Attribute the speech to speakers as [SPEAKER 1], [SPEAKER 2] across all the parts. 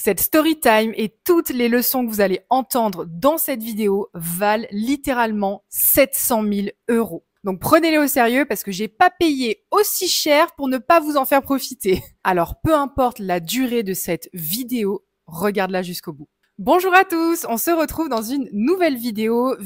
[SPEAKER 1] Cette story time et toutes les leçons que vous allez entendre dans cette vidéo valent littéralement 700 000 €. Donc prenez-les au sérieux parce que j'ai pas payé aussi cher pour ne pas vous en faire profiter. Alors peu importe la durée de cette vidéo, regarde-la jusqu'au bout. Bonjour à tous, on se retrouve dans une nouvelle vidéo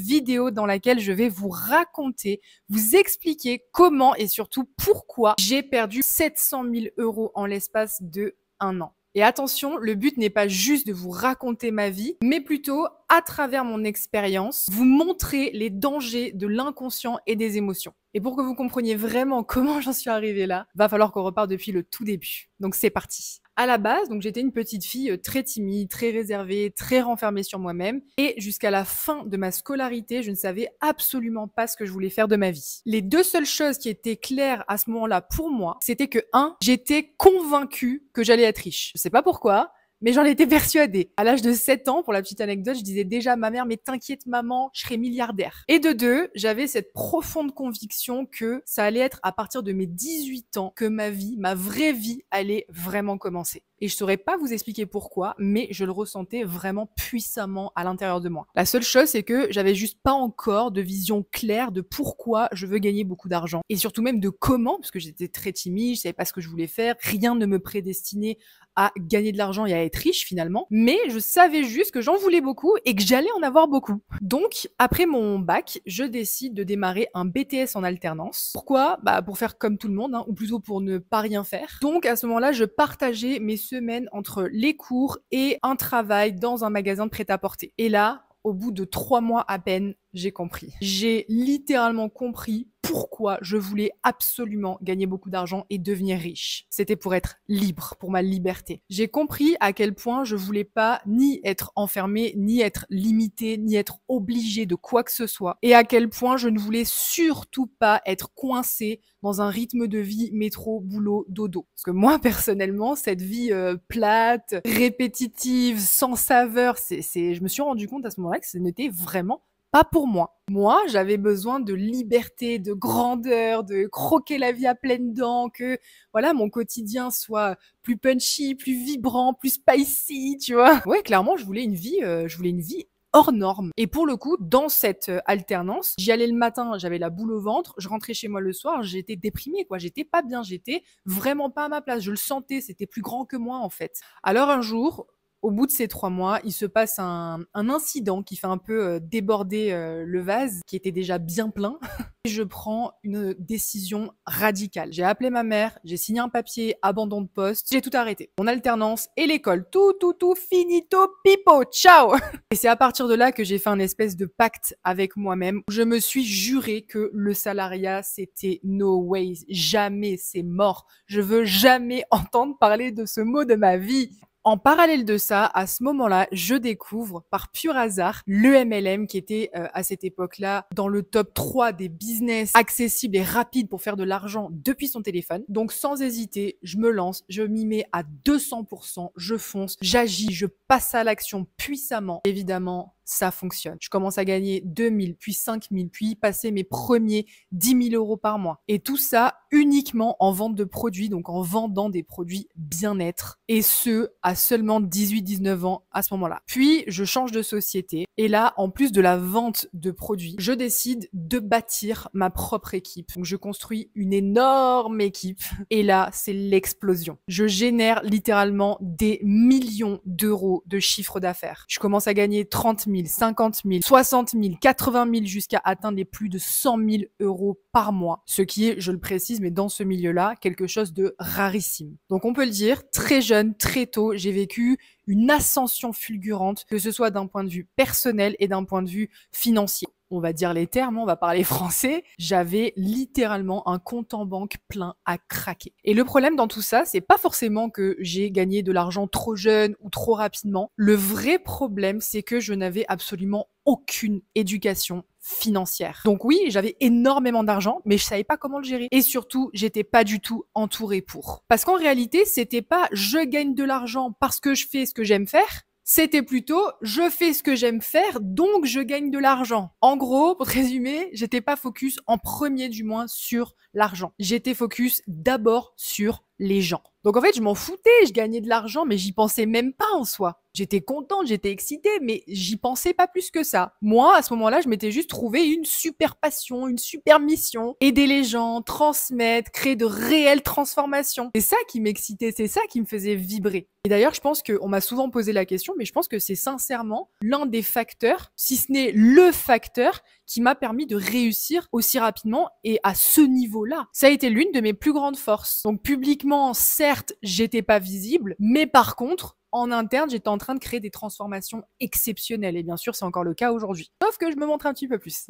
[SPEAKER 1] dans laquelle je vais vous raconter, vous expliquer comment et surtout pourquoi j'ai perdu 700 000 € en l'espace de 1 an. Et attention, le but n'est pas juste de vous raconter ma vie, mais plutôt, à travers mon expérience, vous montrer les dangers de l'inconscient et des émotions. Et pour que vous compreniez vraiment comment j'en suis arrivée là, va falloir qu'on reparte depuis le tout début. Donc c'est parti. À la base, donc j'étais une petite fille très timide, très réservée, très renfermée sur moi-même. Et jusqu'à la fin de ma scolarité, je ne savais absolument pas ce que je voulais faire de ma vie. Les deux seules choses qui étaient claires à ce moment-là pour moi, c'était que j'étais convaincue que j'allais être riche. Je sais pas pourquoi, mais j'en étais persuadée. À l'âge de 7 ans, pour la petite anecdote, je disais déjà à ma mère, mais t'inquiète maman, je serai milliardaire. Et de deux, j'avais cette profonde conviction que ça allait être à partir de mes 18 ans que ma vie, ma vraie vie, allait vraiment commencer. Et je saurais pas vous expliquer pourquoi, mais je le ressentais vraiment puissamment à l'intérieur de moi. La seule chose, c'est que j'avais juste pas encore de vision claire de pourquoi je veux gagner beaucoup d'argent. Et surtout même de comment, parce que j'étais très timide, je savais pas ce que je voulais faire, rien ne me prédestinait à gagner de l'argent et à être riche finalement. Mais je savais juste que j'en voulais beaucoup et que j'allais en avoir beaucoup. Donc, après mon bac, je décide de démarrer un BTS en alternance. Pourquoi? Pour faire comme tout le monde, ou plutôt pour ne pas rien faire. Donc, à ce moment-là, je partageais mes semaines entre les cours et un travail dans un magasin de prêt-à-porter. Et là, au bout de 3 mois à peine, j'ai compris. J'ai littéralement compris pourquoi je voulais absolument gagner beaucoup d'argent et devenir riche. C'était pour être libre, pour ma liberté. J'ai compris à quel point je voulais pas ni être enfermée, ni être limitée, ni être obligée de quoi que ce soit. Et à quel point je ne voulais surtout pas être coincée dans un rythme de vie métro, boulot, dodo. Parce que moi, personnellement, cette vie plate, répétitive, sans saveur, je me suis rendu compte à ce moment-là que ce n'était vraiment pas pour moi. Moi, j'avais besoin de liberté, de grandeur, de croquer la vie à pleines dents, que voilà, mon quotidien soit plus punchy, plus vibrant, plus spicy, tu vois. Ouais, clairement, je voulais une vie hors norme. Et pour le coup, dans cette alternance, j'y allais le matin, j'avais la boule au ventre, je rentrais chez moi le soir, j'étais déprimée, quoi. J'étais pas bien, j'étais vraiment pas à ma place. Je le sentais, c'était plus grand que moi, en fait. Alors un jour, au bout de ces 3 mois, il se passe un incident qui fait un peu déborder le vase, qui était déjà bien plein. Et je prends une décision radicale. J'ai appelé ma mère, j'ai signé un papier, abandon de poste, j'ai tout arrêté. Mon alternance et l'école, tout, finito, pipo, ciao. Et c'est à partir de là que j'ai fait un espèce de pacte avec moi-même. Je me suis juré que le salariat, c'était no way, jamais, c'est mort. Je veux jamais entendre parler de ce mot de ma vie. En parallèle de ça, à ce moment-là, je découvre par pur hasard le MLM qui était à cette époque-là dans le top 3 des business accessibles et rapides pour faire de l'argent depuis son téléphone. Donc sans hésiter, je me lance, je m'y mets à 200%, je fonce, j'agis, je passe à l'action puissamment. Évidemment, ça fonctionne. Je commence à gagner 2000, puis 5000, puis passer mes premiers 10 000 € par mois. Et tout ça uniquement en vente de produits, donc en vendant des produits bien-être. Et ce, à seulement 18-19 ans à ce moment-là. Puis, je change de société. Et là, en plus de la vente de produits, je décide de bâtir ma propre équipe. Donc, je construis une énorme équipe. Et là, c'est l'explosion. Je génère littéralement des millions d'euros de chiffre d'affaires. Je commence à gagner 30 000, 50 000, 60 000, 80 000 jusqu'à atteindre les plus de 100 000 € par mois. Ce qui est, je le précise, mais dans ce milieu-là, quelque chose de rarissime. Donc on peut le dire, très jeune, très tôt, j'ai vécu une ascension fulgurante, que ce soit d'un point de vue personnel et d'un point de vue financier. On va dire les termes, on va parler français, j'avais littéralement un compte en banque plein à craquer. Et le problème dans tout ça, c'est pas forcément que j'ai gagné de l'argent trop jeune ou trop rapidement. Le vrai problème, c'est que je n'avais absolument aucune éducation financière. Donc oui, j'avais énormément d'argent, mais je savais pas comment le gérer. Et surtout, j'étais pas du tout entourée pour. Parce qu'en réalité, c'était pas je gagne de l'argent parce que je fais ce que j'aime faire. C'était plutôt je fais ce que j'aime faire, donc je gagne de l'argent. En gros, pour te résumer, j'étais pas focus en premier du moins sur l'argent. J'étais focus d'abord sur les gens. Donc en fait, je m'en foutais, je gagnais de l'argent, mais j'y pensais même pas en soi. J'étais contente, j'étais excitée, mais j'y pensais pas plus que ça. Moi, à ce moment-là, je m'étais juste trouvé une super passion, une super mission. Aider les gens, transmettre, créer de réelles transformations. C'est ça qui m'excitait, c'est ça qui me faisait vibrer. Et d'ailleurs, je pense qu'on m'a souvent posé la question, mais je pense que c'est sincèrement l'un des facteurs, si ce n'est le facteur, qui m'a permis de réussir aussi rapidement et à ce niveau-là. Ça a été l'une de mes plus grandes forces. Donc publiquement, certes, j'étais pas visible, mais par contre, en interne, j'étais en train de créer des transformations exceptionnelles. Et bien sûr, c'est encore le cas aujourd'hui. Sauf que je me montre un petit peu plus.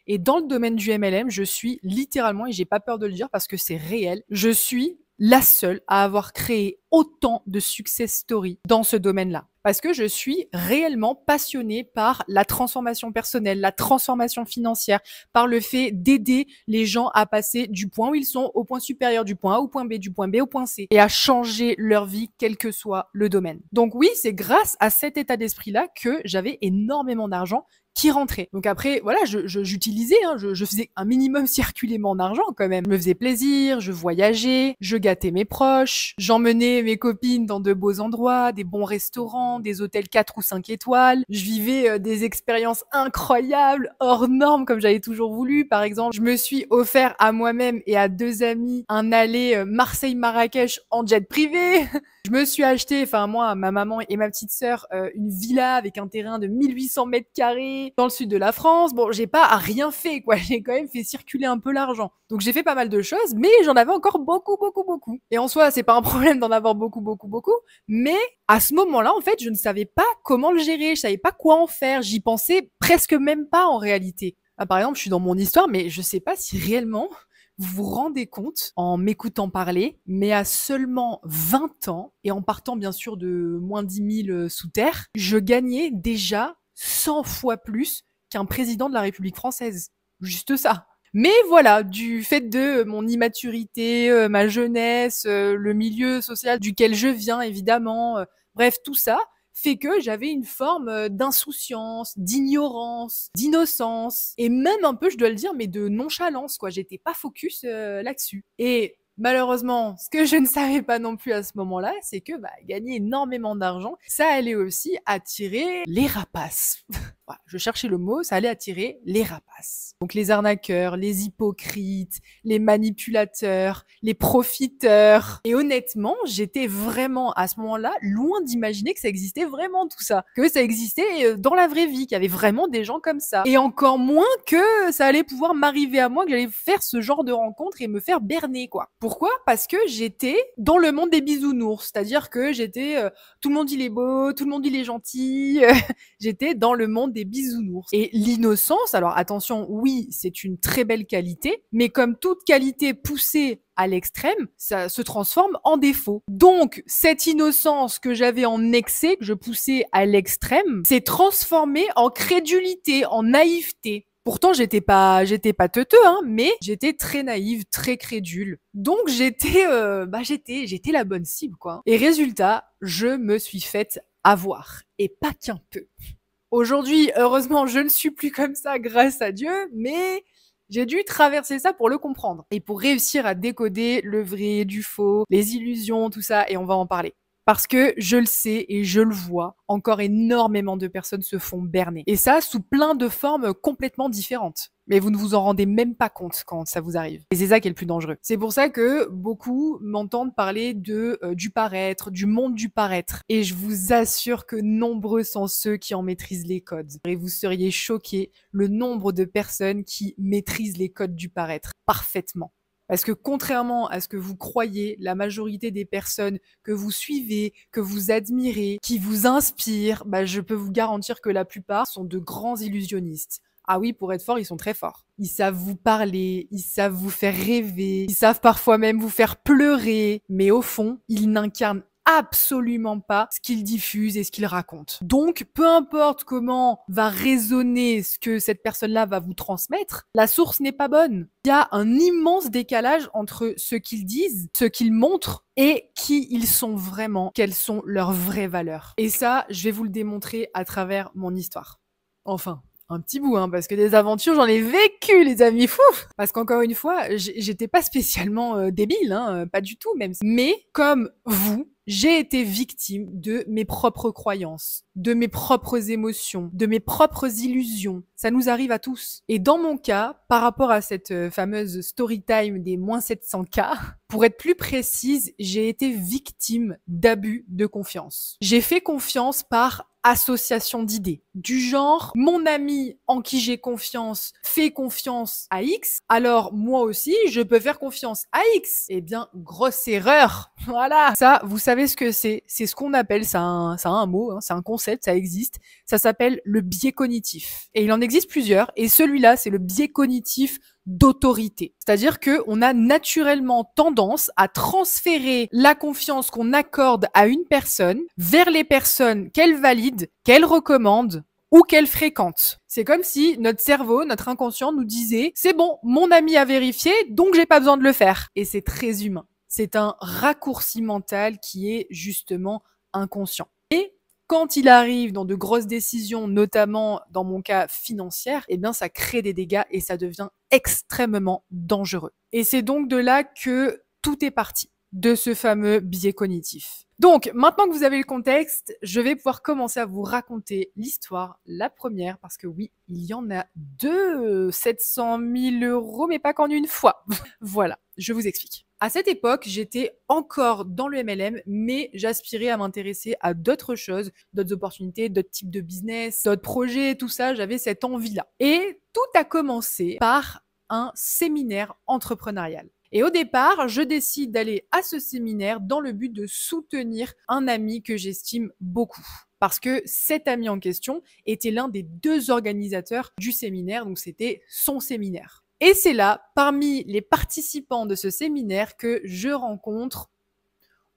[SPEAKER 1] Et dans le domaine du MLM, je suis littéralement, et j'ai pas peur de le dire parce que c'est réel, je suis la seule à avoir créé autant de success stories dans ce domaine-là. Parce que je suis réellement passionnée par la transformation personnelle, la transformation financière, par le fait d'aider les gens à passer du point où ils sont au point supérieur, du point A au point B, du point B au point C, et à changer leur vie, quel que soit le domaine. Donc oui, c'est grâce à cet état d'esprit-là que j'avais énormément d'argent qui rentrait. Donc après, voilà, j'utilisais, je faisais un minimum circuler mon argent quand même. Je me faisais plaisir, je voyageais, je gâtais mes proches, j'emmenais mes copines dans de beaux endroits, des bons restaurants, des hôtels 4 ou 5 étoiles. Je vivais des expériences incroyables, hors normes, comme j'avais toujours voulu. Par exemple, je me suis offert à moi-même et à 2 amis un aller Marseille-Marrakech en jet privé. Je me suis acheté, enfin moi, ma maman et ma petite sœur, une villa avec un terrain de 1800 mètres carrés dans le sud de la France. Bon, j'ai pas rien fait, quoi. J'ai quand même fait circuler un peu l'argent. Donc j'ai fait pas mal de choses, mais j'en avais encore beaucoup, beaucoup, beaucoup. Et en soi, c'est pas un problème d'en avoir beaucoup, beaucoup, beaucoup. Mais à ce moment-là, en fait, je ne savais pas comment le gérer. Je savais pas quoi en faire. J'y pensais presque même pas en réalité. Ah, par exemple, je suis dans mon histoire, mais je sais pas si réellement vous vous rendez compte, en m'écoutant parler, mais à seulement 20 ans, et en partant bien sûr de moins 10 000 sous terre, je gagnais déjà 100 fois plus qu'un président de la République française. Juste ça. Mais voilà, du fait de mon immaturité, ma jeunesse, le milieu social duquel je viens évidemment, bref, tout ça, fait que j'avais une forme d'insouciance, d'ignorance, d'innocence, et même un peu, je dois le dire, mais de nonchalance, quoi. J'étais pas focus là-dessus. Et malheureusement, ce que je ne savais pas non plus à ce moment-là, c'est que gagner énormément d'argent, ça allait aussi attirer les rapaces. Voilà, je cherchais le mot, ça allait attirer les rapaces. Donc les arnaqueurs, les hypocrites, les manipulateurs, les profiteurs. Et honnêtement, j'étais vraiment à ce moment-là loin d'imaginer que ça existait vraiment tout ça. Que ça existait dans la vraie vie, qu'il y avait vraiment des gens comme ça. Et encore moins que ça allait pouvoir m'arriver à moi, que j'allais faire ce genre de rencontre et me faire berner, quoi. Pourquoi? Parce que j'étais dans le monde des bisounours. C'est-à-dire que j'étais... tout le monde il est beau, tout le monde il est gentil. J'étais dans le monde des bisounours. Et l'innocence, alors attention, oui, c'est une très belle qualité, mais comme toute qualité poussée à l'extrême, ça se transforme en défaut. Donc, cette innocence que j'avais en excès, que je poussais à l'extrême, s'est transformée en crédulité, en naïveté. Pourtant, j'étais pas teuteux, mais j'étais très naïve, très crédule. Donc, j'étais la bonne cible, quoi. Et résultat, je me suis faite avoir. Et pas qu'un peu. Aujourd'hui, heureusement, je ne suis plus comme ça, grâce à Dieu, mais j'ai dû traverser ça pour le comprendre. Et pour réussir à décoder le vrai du faux, les illusions, tout ça, et on va en parler. Parce que je le sais et je le vois, encore énormément de personnes se font berner. Et ça, sous plein de formes complètement différentes. Mais vous ne vous en rendez même pas compte quand ça vous arrive. Et c'est ça qui est le plus dangereux. C'est pour ça que beaucoup m'entendent parler du paraître, du monde du paraître. Et je vous assure que nombreux sont ceux qui en maîtrisent les codes. Et vous seriez choqués le nombre de personnes qui maîtrisent les codes du paraître parfaitement. Parce que contrairement à ce que vous croyez, la majorité des personnes que vous suivez, que vous admirez, qui vous inspirent, je peux vous garantir que la plupart sont de grands illusionnistes. Ah oui, pour être forts, ils sont très forts. Ils savent vous parler, ils savent vous faire rêver, ils savent parfois même vous faire pleurer, mais au fond, ils n'incarnent absolument pas ce qu'il diffuse et ce qu'il raconte. Donc, peu importe comment va résonner ce que cette personne-là va vous transmettre, la source n'est pas bonne. Il y a un immense décalage entre ce qu'ils disent, ce qu'ils montrent et qui ils sont vraiment, quelles sont leurs vraies valeurs. Et ça, je vais vous le démontrer à travers mon histoire. Enfin, Un petit bout, hein, parce que des aventures, j'en ai vécu, les amis, fou. Parce qu'encore une fois, j'étais pas spécialement débile, hein, pas du tout même. Mais comme vous, j'ai été victime de mes propres croyances, de mes propres émotions, de mes propres illusions. Ça nous arrive à tous. Et dans mon cas, par rapport à cette fameuse story time des moins 700K, pour être plus précise, j'ai été victime d'abus de confiance. J'ai fait confiance par association d'idées. Du genre, mon ami en qui j'ai confiance fait confiance à X, alors moi aussi, je peux faire confiance à X. Eh bien, grosse erreur. Voilà. Ça, vous savez ce que c'est. C'est ce qu'on appelle, ça a un mot, hein, c'est un concept, ça existe. Ça s'appelle le biais cognitif. Et il en existe plusieurs. Et celui-là, c'est le biais cognitif d'autorité. C'est-à-dire que on a naturellement tendance à transférer la confiance qu'on accorde à une personne vers les personnes qu'elle valide, qu'elle recommande ou qu'elle fréquente. C'est comme si notre cerveau, notre inconscient nous disait « c'est bon, mon ami a vérifié, donc j'ai pas besoin de le faire ». Et c'est très humain. C'est un raccourci mental qui est justement inconscient. Et quand il arrive dans de grosses décisions, notamment dans mon cas financière, eh bien ça crée des dégâts et ça devient extrêmement dangereux. Et c'est donc de là que tout est parti, de ce fameux biais cognitif. Donc, maintenant que vous avez le contexte, je vais pouvoir commencer à vous raconter l'histoire, la première, parce que oui, il y en a deux, 700 000 euros, mais pas qu'en une fois. Voilà, je vous explique. À cette époque, j'étais encore dans le MLM, mais j'aspirais à m'intéresser à d'autres choses, d'autres opportunités, d'autres types de business, d'autres projets, tout ça, j'avais cette envie-là. Et tout a commencé par un séminaire entrepreneurial. Et au départ, je décide d'aller à ce séminaire dans le but de soutenir un ami que j'estime beaucoup. Parce que cet ami en question était l'un des deux organisateurs du séminaire, donc c'était son séminaire. Et c'est là, parmi les participants de ce séminaire, que je rencontre,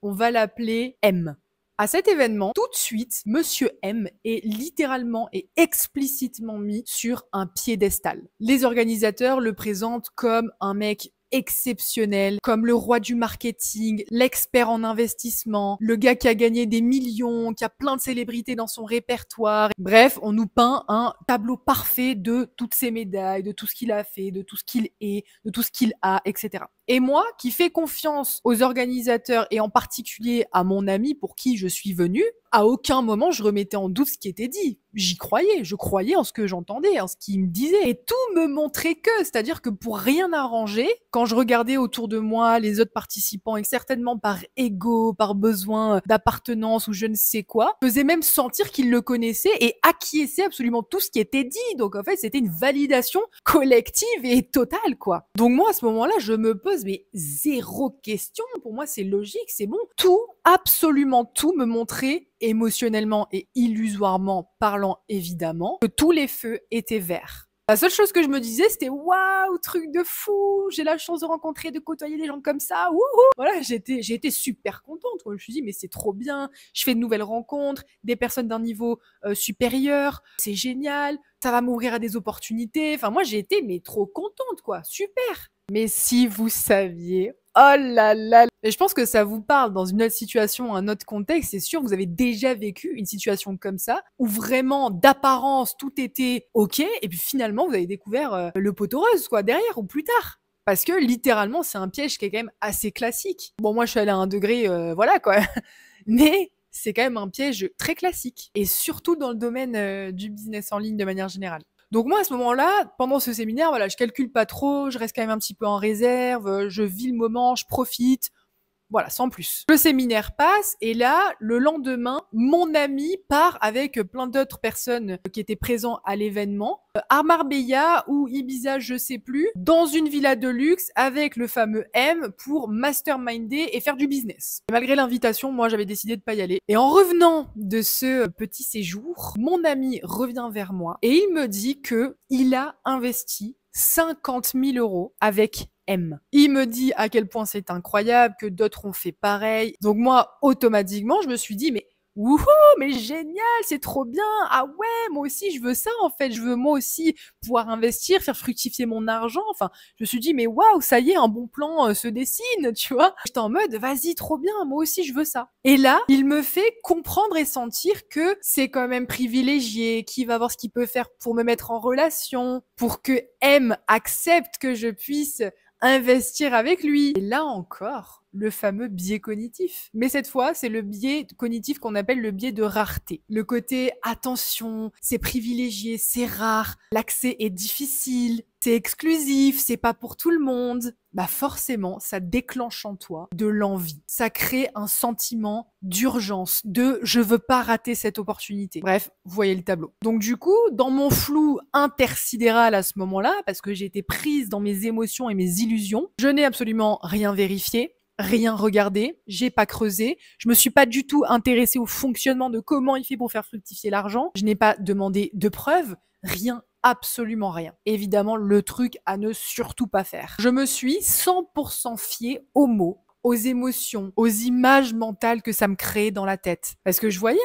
[SPEAKER 1] on va l'appeler M. À cet événement, tout de suite, Monsieur M est littéralement et explicitement mis sur un piédestal. Les organisateurs le présentent comme un mec exceptionnel, comme le roi du marketing, l'expert en investissement, le gars qui a gagné des millions, qui a plein de célébrités dans son répertoire. Bref, on nous peint un tableau parfait de toutes ses médailles, de tout ce qu'il a fait, de tout ce qu'il est, de tout ce qu'il a, etc. Et moi, qui fais confiance aux organisateurs et en particulier à mon ami pour qui je suis venue, à aucun moment je remettais en doute ce qui était dit. J'y croyais, je croyais en ce que j'entendais, en ce qu'il me disait. Et tout me montrait que, c'est-à-dire que pour rien arranger, quand je regardais autour de moi les autres participants, et certainement par ego, par besoin d'appartenance ou je ne sais quoi, faisait même sentir qu'ils le connaissaient et acquiesçaient absolument tout ce qui était dit. Donc en fait, c'était une validation collective et totale, quoi. Donc moi, à ce moment-là, je me pose mais zéro question. Pour moi, c'est logique, c'est bon. Tout, absolument tout me montrait émotionnellement et illusoirement parlant évidemment, que tous les feux étaient verts. La seule chose que je me disais, c'était waouh, truc de fou, j'ai la chance de rencontrer, de côtoyer des gens comme ça, wouhou. Voilà, j'ai été super contente. Je me suis dit, mais c'est trop bien, je fais de nouvelles rencontres, des personnes d'un niveau supérieur, c'est génial, ça va m'ouvrir à des opportunités. Enfin, moi, j'ai été mais trop contente, quoi, super. Mais si vous saviez, oh là là. Et je pense que ça vous parle dans une autre situation, un autre contexte. C'est sûr, vous avez déjà vécu une situation comme ça, où vraiment, d'apparence, tout était OK, et puis finalement, vous avez découvert le pot aux roses, quoi, derrière ou plus tard. Parce que littéralement, c'est un piège qui est quand même assez classique. Bon, moi, je suis allée à un degré, voilà, quoi. Mais c'est quand même un piège très classique. Et surtout dans le domaine du business en ligne de manière générale. Donc moi, à ce moment-là, pendant ce séminaire, voilà, je calcule pas trop, je reste quand même un petit peu en réserve, je vis le moment, je profite. Voilà, sans plus. Le séminaire passe et là, le lendemain, mon ami part avec plein d'autres personnes qui étaient présents à l'événement, à Marbella ou Ibiza, je sais plus, dans une villa de luxe avec le fameux M pour masterminder et faire du business. Et malgré l'invitation, moi, j'avais décidé de pas y aller. Et en revenant de ce petit séjour, mon ami revient vers moi et il me dit que il a investi 50 000 euros avec M. Il me dit à quel point c'est incroyable, que d'autres ont fait pareil. Donc moi, automatiquement, je me suis dit, mais Wouhou, mais génial, c'est trop bien. Ah ouais, moi aussi je veux ça en fait. Je veux moi aussi pouvoir investir, faire fructifier mon argent. Enfin, je me suis dit mais waouh, ça y est, un bon plan se dessine, tu vois. J'étais en mode vas-y, trop bien, moi aussi je veux ça. Et là, il me fait comprendre et sentir que c'est quand même privilégié, qu'il va voir ce qu'il peut faire pour me mettre en relation, pour que M accepte que je puisse investir avec lui. Et là encore, le fameux biais cognitif. Mais cette fois, c'est le biais cognitif qu'on appelle le biais de rareté. Le côté attention, c'est privilégié, c'est rare, l'accès est difficile, c'est exclusif, c'est pas pour tout le monde. Bah forcément, ça déclenche en toi de l'envie. Ça crée un sentiment d'urgence, de je veux pas rater cette opportunité. Bref, vous voyez le tableau. Donc du coup, dans mon flou intersidéral à ce moment-là, parce que j'ai été prise dans mes émotions et mes illusions, je n'ai absolument rien vérifié, rien regardé, j'ai pas creusé, je me suis pas du tout intéressée au fonctionnement de comment il fait pour faire fructifier l'argent, je n'ai pas demandé de preuves, rien, absolument rien. Évidemment, le truc à ne surtout pas faire. Je me suis 100% fiée aux mots, aux émotions, aux images mentales que ça me créait dans la tête. Parce que je voyais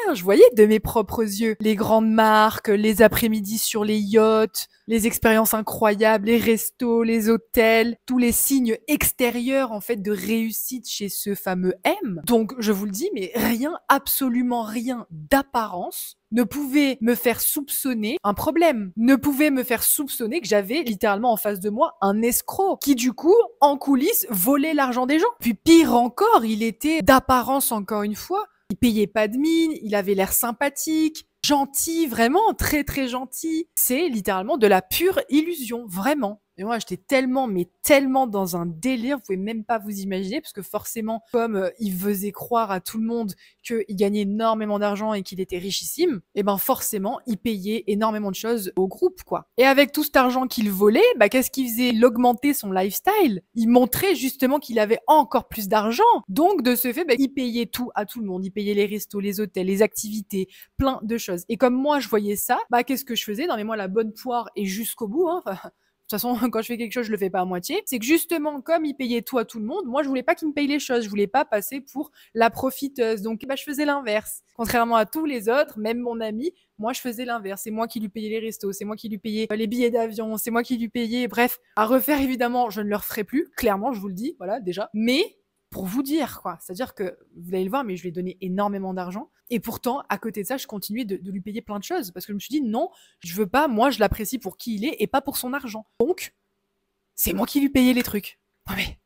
[SPEAKER 1] de mes propres yeux les grandes marques, les après-midi sur les yachts, les expériences incroyables, les restos, les hôtels, tous les signes extérieurs en fait de réussite chez ce fameux M. Donc je vous le dis, mais rien, absolument rien d'apparence ne pouvait me faire soupçonner un problème, ne pouvait me faire soupçonner que j'avais littéralement en face de moi un escroc qui du coup, en coulisses, volait l'argent des gens. Puis pire encore, il était d'apparence encore une fois, il payait pas de mine, il avait l'air sympathique, gentil, vraiment très très gentil. C'est littéralement de la pure illusion, vraiment. Et moi, j'étais tellement, mais tellement dans un délire, vous pouvez même pas vous imaginer, parce que forcément, comme il faisait croire à tout le monde qu'il gagnait énormément d'argent et qu'il était richissime, et ben forcément, il payait énormément de choses au groupe, quoi. Et avec tout cet argent qu'il volait, bah qu'est-ce qu'il faisait? Il augmentait son lifestyle. Il montrait justement qu'il avait encore plus d'argent. Donc, de ce fait, bah, il payait tout à tout le monde. Il payait les restos, les hôtels, les activités, plein de choses. Et comme moi, je voyais ça, bah qu'est-ce que je faisais? Non mais moi, la bonne poire est jusqu'au bout, hein. De toute façon, quand je fais quelque chose, je le fais pas à moitié. C'est que justement, comme il payait tout à tout le monde, moi, je voulais pas qu'il me paye les choses. Je voulais pas passer pour la profiteuse. Donc, bah, je faisais l'inverse. Contrairement à tous les autres, même mon ami, moi, je faisais l'inverse. C'est moi qui lui payais les restos, c'est moi qui lui payais les billets d'avion, c'est moi qui lui payais. Bref, à refaire, évidemment, je ne le referai plus. Clairement, je vous le dis, voilà, déjà. Mais pour vous dire, quoi. C'est-à-dire que, vous allez le voir, mais je lui ai donné énormément d'argent. Et pourtant, à côté de ça, je continuais de lui payer plein de choses. Parce que je me suis dit, non, je veux pas, moi, je l'apprécie pour qui il est et pas pour son argent. Donc, c'est moi qui lui payais les trucs. Non mais...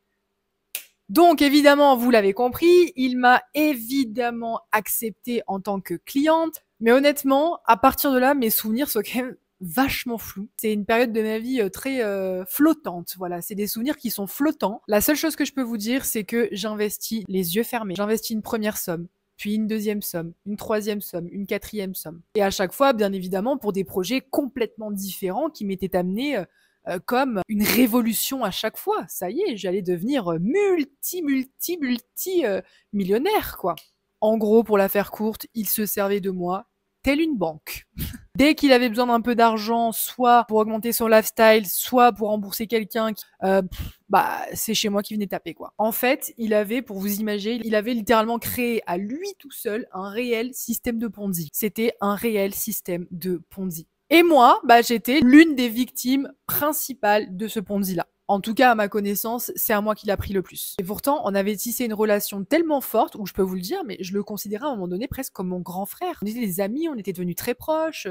[SPEAKER 1] Donc, évidemment, vous l'avez compris, il m'a évidemment accepté en tant que cliente. Mais honnêtement, à partir de là, mes souvenirs sont quand même vachement flous. C'est une période de ma vie très flottante. Voilà, c'est des souvenirs qui sont flottants. La seule chose que je peux vous dire, c'est que j'investis les yeux fermés. J'investis une première somme, puis une deuxième somme, une troisième somme, une quatrième somme. Et à chaque fois, bien évidemment, pour des projets complètement différents qui m'étaient amenés comme une révolution à chaque fois. Ça y est, j'allais devenir multi millionnaire, quoi. En gros, pour la faire courte, il se servait de moi telle une banque. Dès qu'il avait besoin d'un peu d'argent, soit pour augmenter son lifestyle, soit pour rembourser quelqu'un, bah c'est chez moi qu'il venait taper, quoi. En fait, il avait, pour vous imaginer, il avait littéralement créé à lui tout seul un réel système de Ponzi. C'était un réel système de Ponzi. Et moi, bah j'étais l'une des victimes principales de ce Ponzi-là. En tout cas, à ma connaissance, c'est à moi qu'il a pris le plus. Et pourtant, on avait tissé une relation tellement forte, où je peux vous le dire, mais je le considérais à un moment donné presque comme mon grand frère. On était des amis, on était devenus très proches.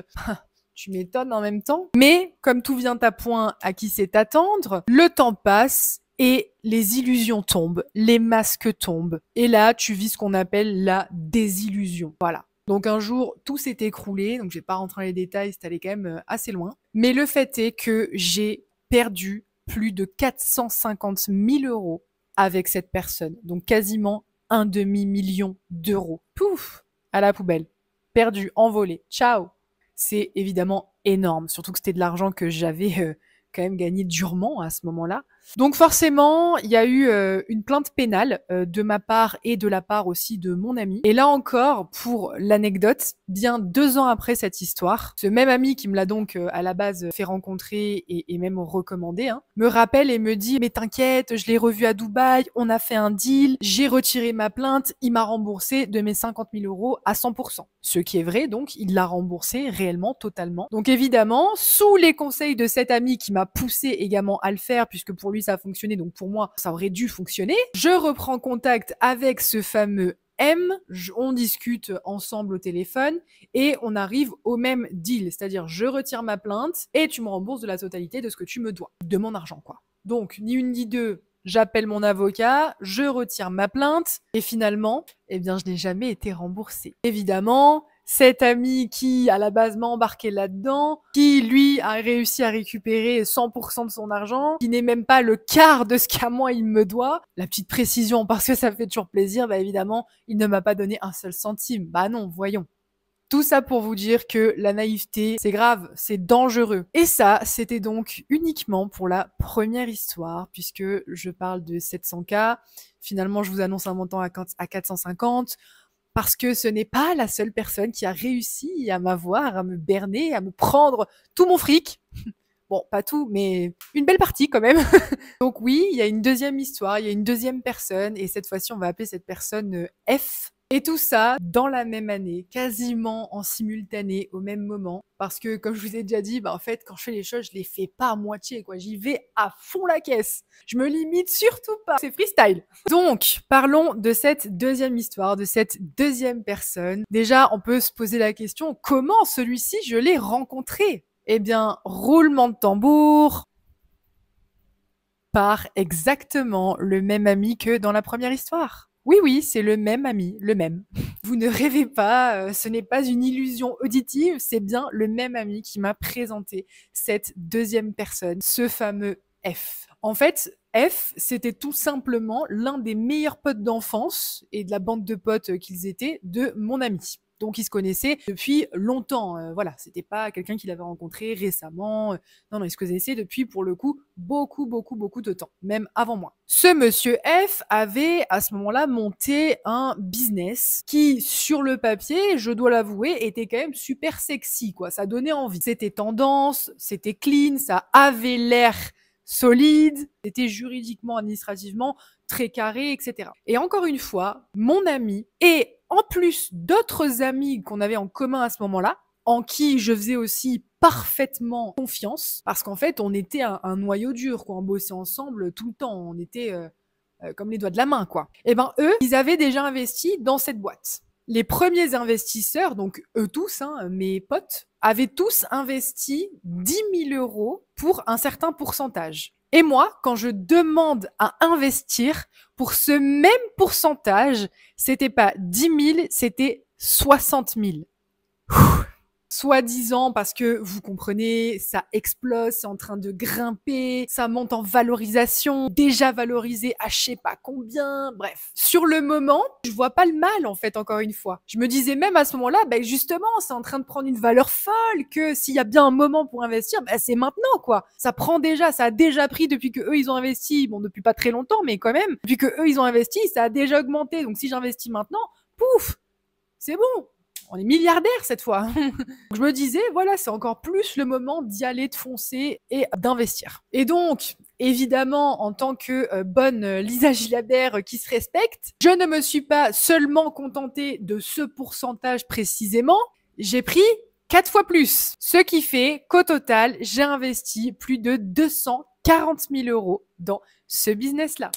[SPEAKER 1] Tu m'étonnes en même temps. Mais, comme tout vient à point à qui sait attendre, le temps passe et les illusions tombent, les masques tombent. Et là, tu vis ce qu'on appelle la désillusion. Voilà. Donc un jour, tout s'est écroulé, donc je vais pas rentrer dans les détails, c'est allé quand même assez loin. Mais le fait est que j'ai perdu plus de 450 000 euros avec cette personne. Donc quasiment un demi-million d'euros. Pouf, à la poubelle. Perdu, envolé. Ciao. C'est évidemment énorme, surtout que c'était de l'argent que j'avais quand même gagné durement à ce moment-là. Donc forcément, il y a eu une plainte pénale de ma part et de la part aussi de mon ami. Et là encore, pour l'anecdote, bien 2 ans après cette histoire, ce même ami qui me l'a donc à la base fait rencontrer et même recommandé, hein, me rappelle et me dit « Mais t'inquiète, je l'ai revu à Dubaï, on a fait un deal, j'ai retiré ma plainte, il m'a remboursé de mes 50 000 euros à 100%. » Ce qui est vrai, donc il l'a remboursé réellement, totalement. Donc évidemment, sous les conseils de cet ami qui m'a poussé également à le faire, puisque pour lui ça a fonctionné, donc pour moi ça aurait dû fonctionner, je reprends contact avec ce fameux M, on discute ensemble au téléphone et on arrive au même deal, c'est-à-dire je retire ma plainte et tu me rembourses de la totalité de ce que tu me dois, de mon argent quoi. Donc ni une ni deux, j'appelle mon avocat, je retire ma plainte et finalement, eh bien je n'ai jamais été remboursée. Évidemment, cet ami qui, à la base, m'a embarqué là-dedans, qui, lui, a réussi à récupérer 100% de son argent, qui n'est même pas le quart de ce qu'à moi il me doit. La petite précision, parce que ça fait toujours plaisir, bah évidemment, il ne m'a pas donné un seul centime. Bah non, voyons. Tout ça pour vous dire que la naïveté, c'est grave, c'est dangereux. Et ça, c'était donc uniquement pour la première histoire, puisque je parle de 700K. Finalement, je vous annonce un montant à 450. Parce que ce n'est pas la seule personne qui a réussi à m'avoir, à me berner, à me prendre tout mon fric. Bon, pas tout, mais une belle partie quand même. Donc oui, il y a une deuxième histoire, il y a une deuxième personne, et cette fois-ci, on va appeler cette personne F. Et tout ça dans la même année, quasiment en simultané, au même moment. Parce que, comme je vous ai déjà dit, bah en fait, quand je fais les choses, je les fais pas à moitié, quoi. J'y vais à fond la caisse. Je me limite surtout pas. C'est freestyle. Donc, parlons de cette deuxième histoire, de cette deuxième personne. Déjà, on peut se poser la question, comment celui-ci, je l'ai rencontré? Eh bien, roulement de tambour, par exactement le même ami que dans la première histoire. Oui, oui, c'est le même ami, le même. Vous ne rêvez pas, ce n'est pas une illusion auditive, c'est bien le même ami qui m'a présenté cette deuxième personne, ce fameux F. En fait, F, c'était tout simplement l'un des meilleurs potes d'enfance et de la bande de potes qu'ils étaient de mon ami. Donc ils se connaissaient depuis longtemps. Voilà, c'était pas quelqu'un qu'il avait rencontré récemment. Non, non, ils se connaissaient depuis, pour le coup, beaucoup de temps, même avant moi. Ce monsieur F avait, à ce moment-là, monté un business qui, sur le papier, je dois l'avouer, était quand même super sexy, quoi. Ça donnait envie. C'était tendance, c'était clean, ça avait l'air solide, c'était juridiquement, administrativement très carré, etc. Et encore une fois, mon ami et en plus d'autres amis qu'on avait en commun à ce moment-là, en qui je faisais aussi parfaitement confiance, parce qu'en fait, on était un noyau dur, quoi. On bossait ensemble tout le temps, on était comme les doigts de la main, quoi. Et ben eux, ils avaient déjà investi dans cette boîte. Les premiers investisseurs, donc eux tous, hein, mes potes, avaient tous investi 10 000 euros pour un certain pourcentage. Et moi, quand je demande à investir pour ce même pourcentage, c'était pas 10 000, c'était 60 000. Soi-disant parce que, vous comprenez, ça explose, c'est en train de grimper, ça monte en valorisation, déjà valorisé à je sais pas combien, bref. Sur le moment, je vois pas le mal, en fait, encore une fois. Je me disais même à ce moment-là, ben justement, c'est en train de prendre une valeur folle, que s'il y a bien un moment pour investir, ben c'est maintenant, quoi. Ça prend déjà, ça a déjà pris depuis que eux, ils ont investi, bon, depuis pas très longtemps, mais quand même, depuis que eux, ils ont investi, ça a déjà augmenté, donc si j'investis maintenant, pouf, c'est bon. On est milliardaire cette fois. Je me disais, voilà, c'est encore plus le moment d'y aller, de foncer et d'investir. Et donc, évidemment, en tant que bonne Lisa Gilabert qui se respecte, je ne me suis pas seulement contentée de ce pourcentage précisément, j'ai pris 4 fois plus. Ce qui fait qu'au total, j'ai investi plus de 240 000 euros dans ce business-là.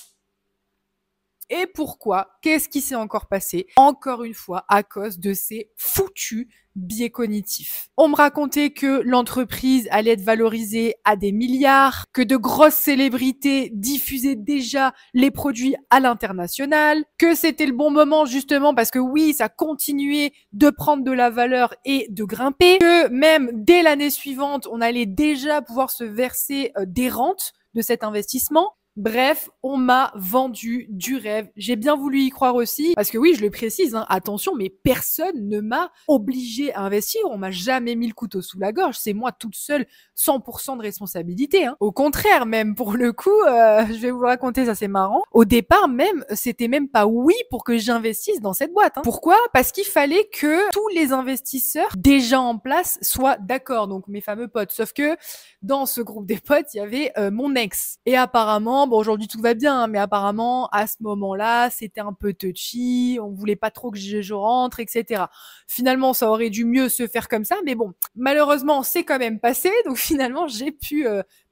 [SPEAKER 1] Et pourquoi? Qu'est-ce qui s'est encore passé? Encore une fois, à cause de ces foutus biais cognitifs. On me racontait que l'entreprise allait être valorisée à des milliards, que de grosses célébrités diffusaient déjà les produits à l'international, que c'était le bon moment justement parce que oui, ça continuait de prendre de la valeur et de grimper, que même dès l'année suivante, on allait déjà pouvoir se verser des rentes de cet investissement. Bref, on m'a vendu du rêve. J'ai bien voulu y croire aussi, parce que oui, je le précise, hein, attention, mais personne ne m'a obligé à investir. On m'a jamais mis le couteau sous la gorge. C'est moi toute seule, 100% de responsabilité. Hein. Au contraire, même pour le coup, je vais vous le raconter, ça c'est marrant. Au départ, même, c'était même pas oui pour que j'investisse dans cette boîte. Hein. Pourquoi? Parce qu'il fallait que tous les investisseurs déjà en place soient d'accord. Donc mes fameux potes. Sauf que dans ce groupe des potes, il y avait mon ex. Et apparemment, bon, aujourd'hui tout va bien, hein, mais apparemment, à ce moment-là, c'était un peu touchy, on voulait pas trop que je rentre, etc. Finalement, ça aurait dû mieux se faire comme ça, mais bon, malheureusement, c'est quand même passé, donc finalement, j'ai pu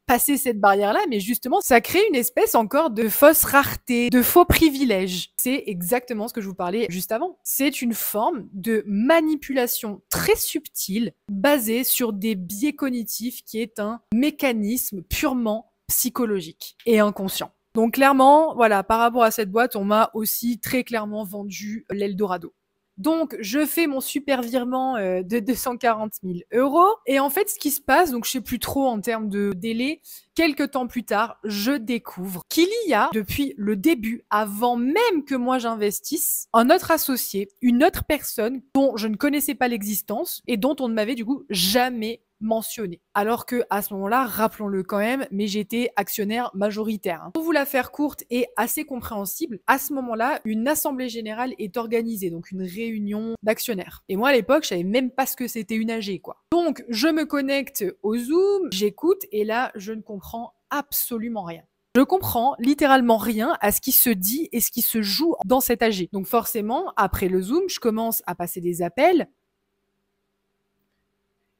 [SPEAKER 1] passer cette barrière-là, mais justement, ça crée une espèce encore de fausse rareté, de faux privilèges. C'est exactement ce que je vous parlais juste avant. C'est une forme de manipulation très subtile, basée sur des biais cognitifs, qui est un mécanisme purement psychologique et inconscient. Donc clairement, voilà, par rapport à cette boîte, on m'a aussi très clairement vendu l'Eldorado. Donc, je fais mon super virement de 240 000 euros. Et en fait, ce qui se passe, donc je sais plus trop en termes de délai, quelques temps plus tard, je découvre qu'il y a, depuis le début, avant même que moi j'investisse, un autre associé, une autre personne dont je ne connaissais pas l'existence et dont on ne m'avait du coup jamais mentionné. Alors que à ce moment-là, rappelons-le quand même, mais j'étais actionnaire majoritaire. Hein. Pour vous la faire courte et assez compréhensible, à ce moment-là, une assemblée générale est organisée, donc une réunion d'actionnaires. Et moi à l'époque, je savais même pas ce que c'était une AG, quoi. Donc je me connecte au Zoom, j'écoute et là, je ne comprends absolument rien. Je comprends littéralement rien à ce qui se dit et ce qui se joue dans cet AG. Donc forcément, après le Zoom, je commence à passer des appels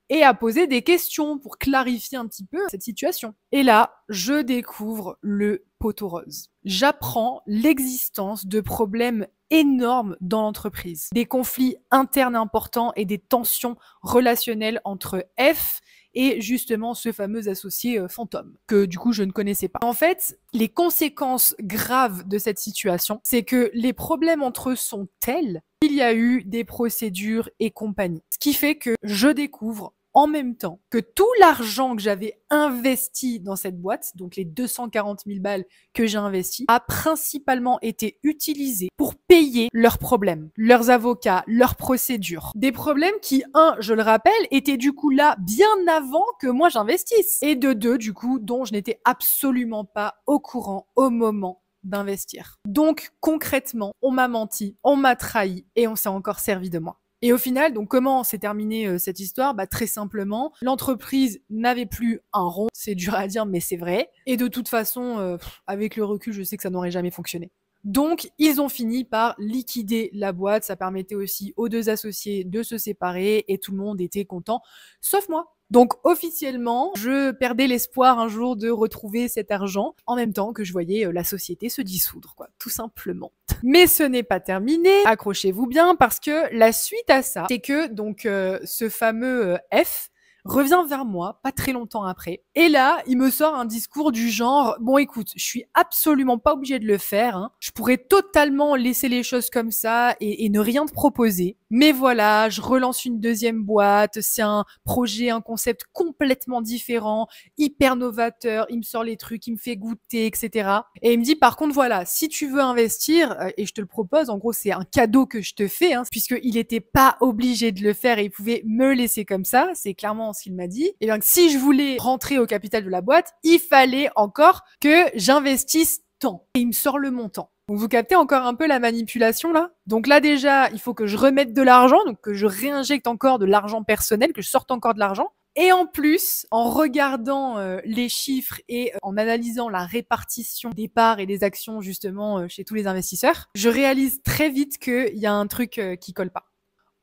[SPEAKER 1] et à poser des questions pour clarifier un petit peu cette situation. Et là, je découvre le poteau rose. J'apprends l'existence de problèmes énormes dans l'entreprise, des conflits internes importants et des tensions relationnelles entre F et justement ce fameux associé fantôme, que du coup je ne connaissais pas. En fait, les conséquences graves de cette situation, c'est que les problèmes entre eux sont tels qu'il y a eu des procédures et compagnie. Ce qui fait que je découvre en même temps que tout l'argent que j'avais investi dans cette boîte, donc les 240 000 balles que j'ai investi, a principalement été utilisé pour payer leurs problèmes, leurs avocats, leurs procédures. Des problèmes qui, un, je le rappelle, étaient du coup là bien avant que moi j'investisse. Et de deux, du coup, dont je n'étais absolument pas au courant au moment d'investir. Donc concrètement, on m'a menti, on m'a trahi et on s'est encore servi de moi. Et au final, donc comment s'est terminée cette histoire? Bah très simplement, l'entreprise n'avait plus un rond, c'est dur à dire mais c'est vrai. Et de toute façon, avec le recul, je sais que ça n'aurait jamais fonctionné. Donc, ils ont fini par liquider la boîte. Ça permettait aussi aux deux associés de se séparer et tout le monde était content, sauf moi. Donc, officiellement, je perdais l'espoir un jour de retrouver cet argent en même temps que je voyais la société se dissoudre, quoi, tout simplement. Mais ce n'est pas terminé. Accrochez-vous bien parce que la suite à ça, c'est que donc ce fameux F revient vers moi pas très longtemps après. Et là, il me sort un discours du genre, bon écoute, je suis absolument pas obligé de le faire, hein. Je pourrais totalement laisser les choses comme ça et ne rien te proposer. Mais voilà, je relance une deuxième boîte, c'est un projet, un concept complètement différent, hyper novateur, il me sort les trucs, il me fait goûter, etc. Et il me dit par contre voilà, si tu veux investir, et je te le propose, en gros c'est un cadeau que je te fais, hein, puisqu'il était pas obligé de le faire et il pouvait me laisser comme ça, c'est clairement ce qu'il m'a dit. Et bien si je voulais rentrer au capital de la boîte, il fallait encore que j'investisse tant. Et il me sort le montant. Donc vous captez encore un peu la manipulation là? Donc là déjà, il faut que je remette de l'argent, donc que je réinjecte encore de l'argent personnel, que je sorte encore de l'argent. Et en plus, en regardant les chiffres et en analysant la répartition des parts et des actions justement chez tous les investisseurs, je réalise très vite qu'il y a un truc qui colle pas.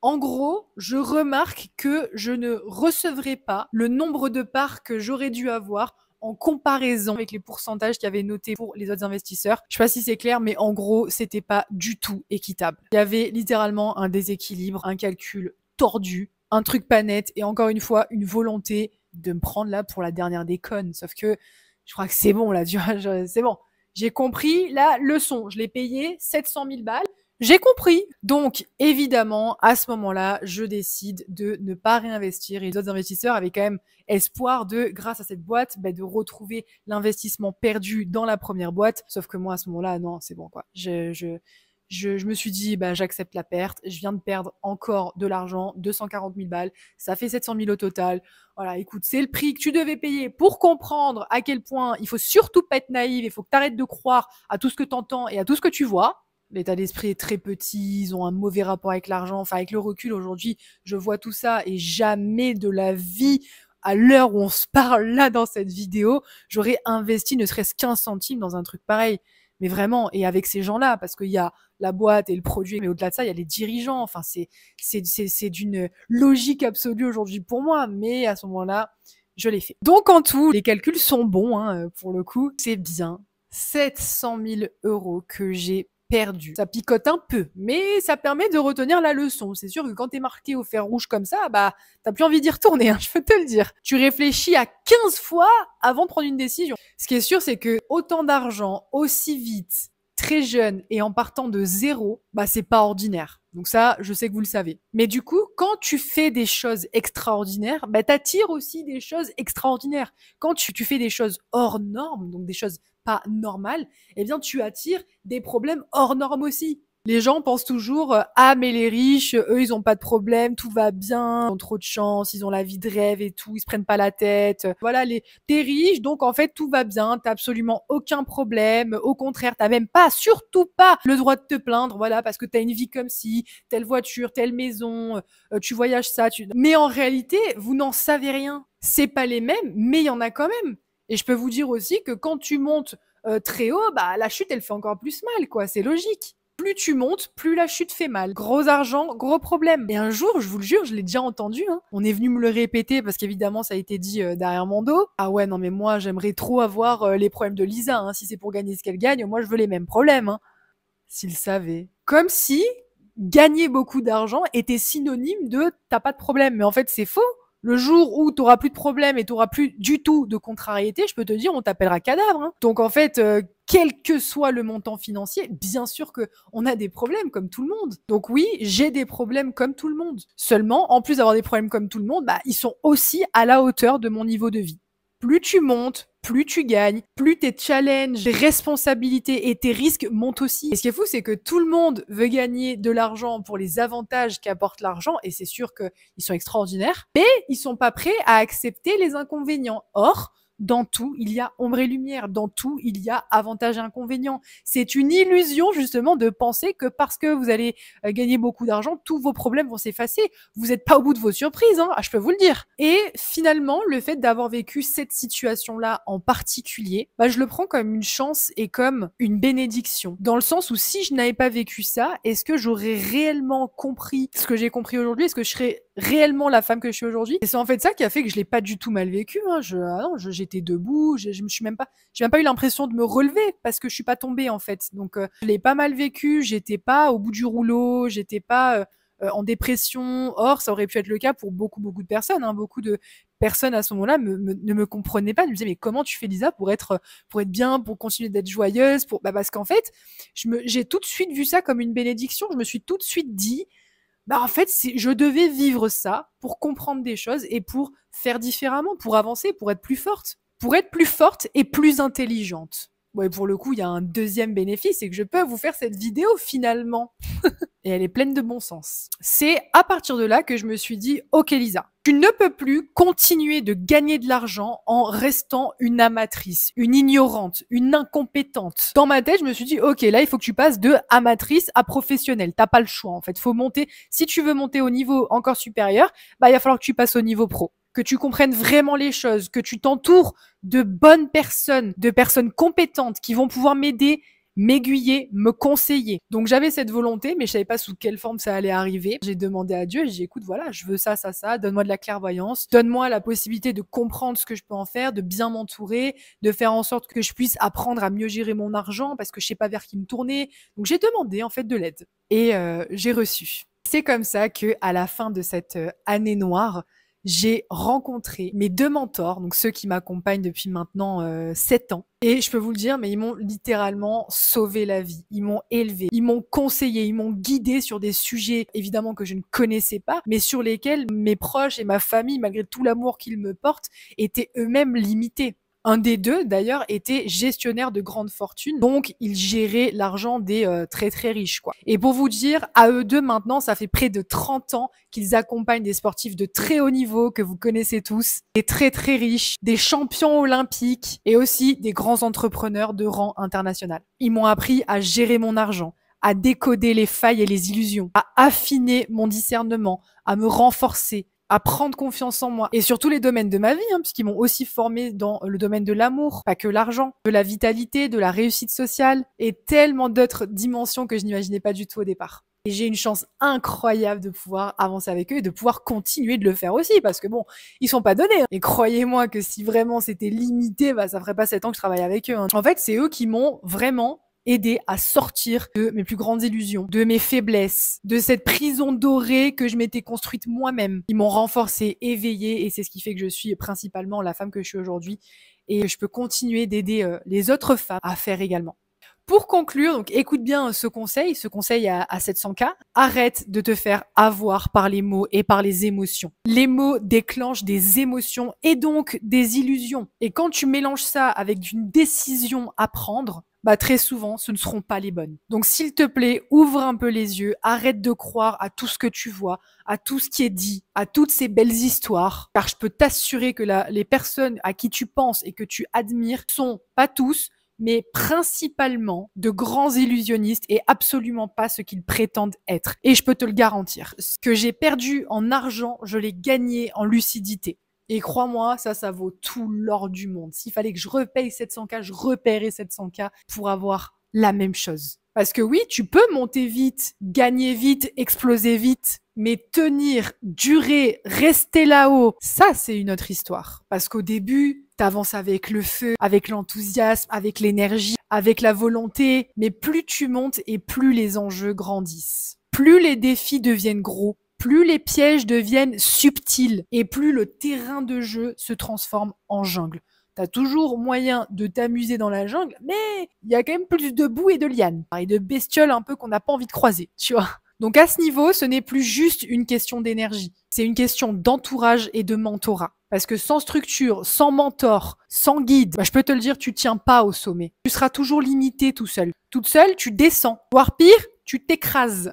[SPEAKER 1] En gros, je remarque que je ne recevrai pas le nombre de parts que j'aurais dû avoir en comparaison avec les pourcentages qu'il y avait notés pour les autres investisseurs. Je sais pas si c'est clair, mais en gros, c'était pas du tout équitable. Il y avait littéralement un déséquilibre, un calcul tordu, un truc pas net, et encore une fois, une volonté de me prendre là pour la dernière des connes. Sauf que je crois que c'est bon là, tu vois, c'est bon. J'ai compris la leçon. Je l'ai payé 700 000 balles. J'ai compris. Donc, évidemment, à ce moment-là, je décide de ne pas réinvestir. Et les autres investisseurs avaient quand même espoir de, grâce à cette boîte, de retrouver l'investissement perdu dans la première boîte. Sauf que moi, à ce moment-là, non, c'est bon, quoi. Je me suis dit, j'accepte la perte. Je viens de perdre encore de l'argent, 240 000 balles. Ça fait 700 000 au total. Voilà, écoute, c'est le prix que tu devais payer pour comprendre à quel point il faut surtout pas être naïf. Il faut que tu arrêtes de croire à tout ce que tu entends et à tout ce que tu vois. L'état d'esprit est très petit, ils ont un mauvais rapport avec l'argent. Enfin, avec le recul, aujourd'hui, je vois tout ça et jamais de la vie, à l'heure où on se parle là dans cette vidéo, j'aurais investi ne serait-ce qu'un centime dans un truc pareil. Mais vraiment, et avec ces gens-là, parce qu'il y a la boîte et le produit, mais au-delà de ça, il y a les dirigeants. Enfin, c'est d'une logique absolue aujourd'hui pour moi, mais à ce moment-là, je l'ai fait. Donc en tout, les calculs sont bons, hein, pour le coup. C'est bien 700 000 € que j'ai perdu. Ça picote un peu, mais ça permet de retenir la leçon. C'est sûr que quand t'es marqué au fer rouge comme ça, t'as plus envie d'y retourner, hein, je peux te le dire. Tu réfléchis à 15 fois avant de prendre une décision. Ce qui est sûr, c'est que autant d'argent, aussi vite, très jeune et en partant de zéro, c'est pas ordinaire. Donc ça, je sais que vous le savez. Mais du coup, quand tu fais des choses extraordinaires, t'attires aussi des choses extraordinaires. Quand tu fais des choses hors normes, donc des choses pas normales, eh bien tu attires des problèmes hors normes aussi. Les gens pensent toujours ah mais les riches, eux ils ont pas de problème, tout va bien, ils ont trop de chance, ils ont la vie de rêve et tout, ils se prennent pas la tête. Voilà, t'es riche donc en fait tout va bien, t'as absolument aucun problème, au contraire, t'as même pas, surtout pas le droit de te plaindre, voilà, parce que t'as une vie comme si, telle voiture, telle maison, tu voyages ça, mais en réalité, vous n'en savez rien. C'est pas les mêmes, mais il y en a quand même. Et je peux vous dire aussi que quand tu montes très haut, la chute elle fait encore plus mal, quoi, c'est logique. Plus tu montes, plus la chute fait mal. Gros argent, gros problème. Et un jour, je vous le jure, je l'ai déjà entendu, hein. On est venu me le répéter parce qu'évidemment, ça a été dit derrière mon dos. Ah ouais, non mais moi, j'aimerais trop avoir les problèmes de Lisa, hein. Si c'est pour gagner ce qu'elle gagne, moi, je veux les mêmes problèmes, hein. S'ils savaient. Comme si gagner beaucoup d'argent était synonyme de t'as pas de problème. Mais en fait, c'est faux. Le jour où t'auras plus de problème et t'auras plus du tout de contrariété, je peux te dire, on t'appellera cadavre, hein. Donc en fait, quel que soit le montant financier, bien sûr que on a des problèmes comme tout le monde. Donc oui, j'ai des problèmes comme tout le monde. Seulement, en plus d'avoir des problèmes comme tout le monde, ils sont aussi à la hauteur de mon niveau de vie. Plus tu montes, plus tu gagnes, plus tes challenges, tes responsabilités et tes risques montent aussi. Et ce qui est fou, c'est que tout le monde veut gagner de l'argent pour les avantages qu'apporte l'argent, et c'est sûr qu'ils sont extraordinaires, mais ils sont pas prêts à accepter les inconvénients. Or, dans tout, il y a ombre et lumière. Dans tout, il y a avantages et inconvénients. C'est une illusion, justement, de penser que parce que vous allez gagner beaucoup d'argent, tous vos problèmes vont s'effacer. Vous n'êtes pas au bout de vos surprises, hein, je peux vous le dire. Et finalement, le fait d'avoir vécu cette situation-là en particulier, je le prends comme une chance et comme une bénédiction. Dans le sens où si je n'avais pas vécu ça, est-ce que j'aurais réellement compris ce que j'ai compris aujourd'hui? Est-ce que je serais réellement la femme que je suis aujourd'hui? Et c'est en fait ça qui a fait que je l'ai pas du tout mal vécu, hein. J'étais debout, j'ai même pas eu l'impression de me relever parce que je suis pas tombée en fait. Donc je l'ai pas mal vécu, j'étais pas au bout du rouleau, j'étais pas en dépression. Or, ça aurait pu être le cas pour beaucoup de personnes, hein. Beaucoup de personnes à ce moment-là ne me comprenaient pas, ils me disaient mais comment tu fais Lisa pour être bien, pour continuer d'être joyeuse, parce qu'en fait, j'ai tout de suite vu ça comme une bénédiction. Je me suis tout de suite dit en fait, je devais vivre ça pour comprendre des choses et pour faire différemment, pour avancer, pour être plus forte. Pour être plus forte et plus intelligente. Ouais, pour le coup, il y a un deuxième bénéfice, c'est que je peux vous faire cette vidéo finalement. Et elle est pleine de bon sens. C'est à partir de là que je me suis dit, ok Lisa, tu ne peux plus continuer de gagner de l'argent en restant une amatrice, une ignorante, une incompétente. Dans ma tête, je me suis dit, ok, là, il faut que tu passes de amatrice à professionnelle. T'as pas le choix, en fait. Faut monter. Si tu veux monter au niveau encore supérieur, il va falloir que tu passes au niveau pro. Que tu comprennes vraiment les choses, que tu t'entoures de bonnes personnes, de personnes compétentes qui vont pouvoir m'aider, m'aiguiller, me conseiller. Donc j'avais cette volonté, mais je savais pas sous quelle forme ça allait arriver. J'ai demandé à Dieu, j'ai dit écoute, voilà, je veux ça, donne-moi de la clairvoyance, donne-moi la possibilité de comprendre ce que je peux en faire, de bien m'entourer, de faire en sorte que je puisse apprendre à mieux gérer mon argent parce que je sais pas vers qui me tourner. Donc j'ai demandé en fait de l'aide et j'ai reçu. C'est comme ça que à la fin de cette année noire, j'ai rencontré mes 2 mentors, donc ceux qui m'accompagnent depuis maintenant 7 ans. Et je peux vous le dire, mais ils m'ont littéralement sauvé la vie. Ils m'ont élevé, ils m'ont conseillé, ils m'ont guidé sur des sujets évidemment que je ne connaissais pas, mais sur lesquels mes proches et ma famille, malgré tout l'amour qu'ils me portent, étaient eux-mêmes limités. Un des 2 d'ailleurs était gestionnaire de grandes fortunes, donc il gérait l'argent des très très riches quoi. Et pour vous dire, à eux 2 maintenant, ça fait près de 30 ans qu'ils accompagnent des sportifs de très haut niveau que vous connaissez tous, des très très riches, des champions olympiques et aussi des grands entrepreneurs de rang international. Ils m'ont appris à gérer mon argent, à décoder les failles et les illusions, à affiner mon discernement, à me renforcer, à prendre confiance en moi et sur tous les domaines de ma vie, puisqu'ils m'ont aussi formé dans le domaine de l'amour, pas que l'argent, de la vitalité, de la réussite sociale et tellement d'autres dimensions que je n'imaginais pas du tout au départ. Et j'ai une chance incroyable de pouvoir avancer avec eux et de pouvoir continuer de le faire aussi parce que bon, ils sont pas donnés. Et croyez-moi que si vraiment c'était limité, ça ferait pas 7 ans que je travaille avec eux. En fait, c'est eux qui m'ont vraiment aider à sortir de mes plus grandes illusions, de mes faiblesses, de cette prison dorée que je m'étais construite moi-même. Ils m'ont renforcée, éveillée et c'est ce qui fait que je suis principalement la femme que je suis aujourd'hui et je peux continuer d'aider les autres femmes à faire également. Pour conclure, donc écoute bien ce conseil à 700K. Arrête de te faire avoir par les mots et par les émotions. Les mots déclenchent des émotions et donc des illusions. Et quand tu mélanges ça avec une décision à prendre, très souvent, ce ne seront pas les bonnes. Donc, s'il te plaît, ouvre un peu les yeux, arrête de croire à tout ce que tu vois, à tout ce qui est dit, à toutes ces belles histoires, car je peux t'assurer que les personnes à qui tu penses et que tu admires sont pas tous, mais principalement de grands illusionnistes et absolument pas ce qu'ils prétendent être. Et je peux te le garantir. Ce que j'ai perdu en argent, je l'ai gagné en lucidité. Et crois-moi, ça vaut tout l'or du monde. S'il fallait que je repaye 700K, je repaierais 700K pour avoir la même chose. Parce que oui, tu peux monter vite, gagner vite, exploser vite, mais tenir, durer, rester là-haut, ça c'est une autre histoire. Parce qu'au début, t'avances avec le feu, avec l'enthousiasme, avec l'énergie, avec la volonté, mais plus tu montes et plus les enjeux grandissent. Plus les défis deviennent gros, plus les pièges deviennent subtils et plus le terrain de jeu se transforme en jungle. T'as toujours moyen de t'amuser dans la jungle, mais il y a quand même plus de boue et de lianes, et de bestioles un peu qu'on n'a pas envie de croiser, tu vois. Donc à ce niveau, ce n'est plus juste une question d'énergie, c'est une question d'entourage et de mentorat. Parce que sans structure, sans mentor, sans guide, je peux te le dire, tu tiens pas au sommet. Tu seras toujours limité tout seul. Toute seule, tu descends. Voire pire, tu t'écrases.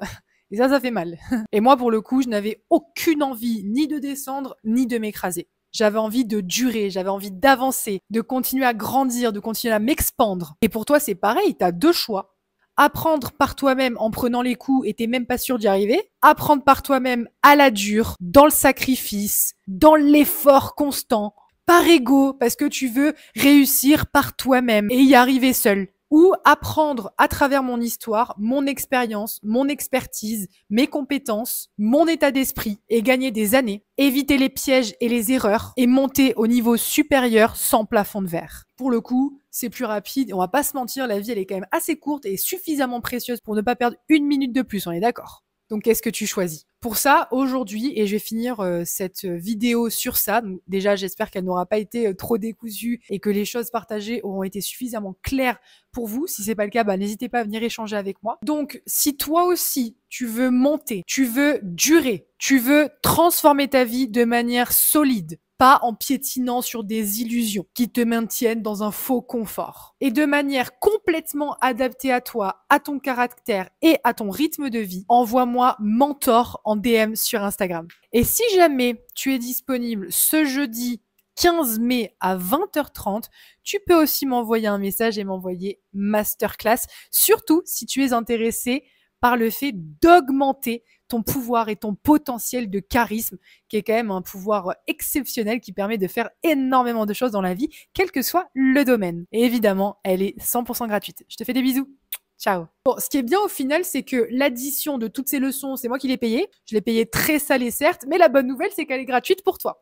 [SPEAKER 1] Et ça fait mal. Et moi, pour le coup, je n'avais aucune envie ni de descendre, ni de m'écraser. J'avais envie de durer, j'avais envie d'avancer, de continuer à grandir, de continuer à m'expandre. Et pour toi, c'est pareil, tu as 2 choix. Apprendre par toi-même en prenant les coups et t'es même pas sûr d'y arriver. Apprendre par toi-même à la dure, dans le sacrifice, dans l'effort constant, par ego, parce que tu veux réussir par toi-même et y arriver seul. Ou apprendre à travers mon histoire, mon expérience, mon expertise, mes compétences, mon état d'esprit et gagner des années, éviter les pièges et les erreurs et monter au niveau supérieur sans plafond de verre. Pour le coup, c'est plus rapide et on va pas se mentir, la vie elle est quand même assez courte et suffisamment précieuse pour ne pas perdre 1 minute de plus, on est d'accord? Donc, qu'est-ce que tu choisis? Pour ça, aujourd'hui, et je vais finir cette vidéo sur ça, donc déjà, j'espère qu'elle n'aura pas été trop décousue et que les choses partagées auront été suffisamment claires pour vous. Si c'est pas le cas, n'hésitez pas à venir échanger avec moi. Donc, si toi aussi, tu veux monter, tu veux durer, tu veux transformer ta vie de manière solide, pas en piétinant sur des illusions qui te maintiennent dans un faux confort. Et de manière complètement adaptée à toi, à ton caractère et à ton rythme de vie, envoie-moi mentor en DM sur Instagram. Et si jamais tu es disponible ce jeudi 15 mai à 20h30, tu peux aussi m'envoyer un message et m'envoyer masterclass, surtout si tu es intéressé par le fait d'augmenter ton pouvoir et ton potentiel de charisme, qui est quand même un pouvoir exceptionnel qui permet de faire énormément de choses dans la vie, quel que soit le domaine. Et évidemment, elle est 100% gratuite. Je te fais des bisous. Ciao. Bon, ce qui est bien au final, c'est que l'addition de toutes ces leçons, c'est moi qui l'ai payée. Je l'ai payée très salée certes, mais la bonne nouvelle, c'est qu'elle est gratuite pour toi.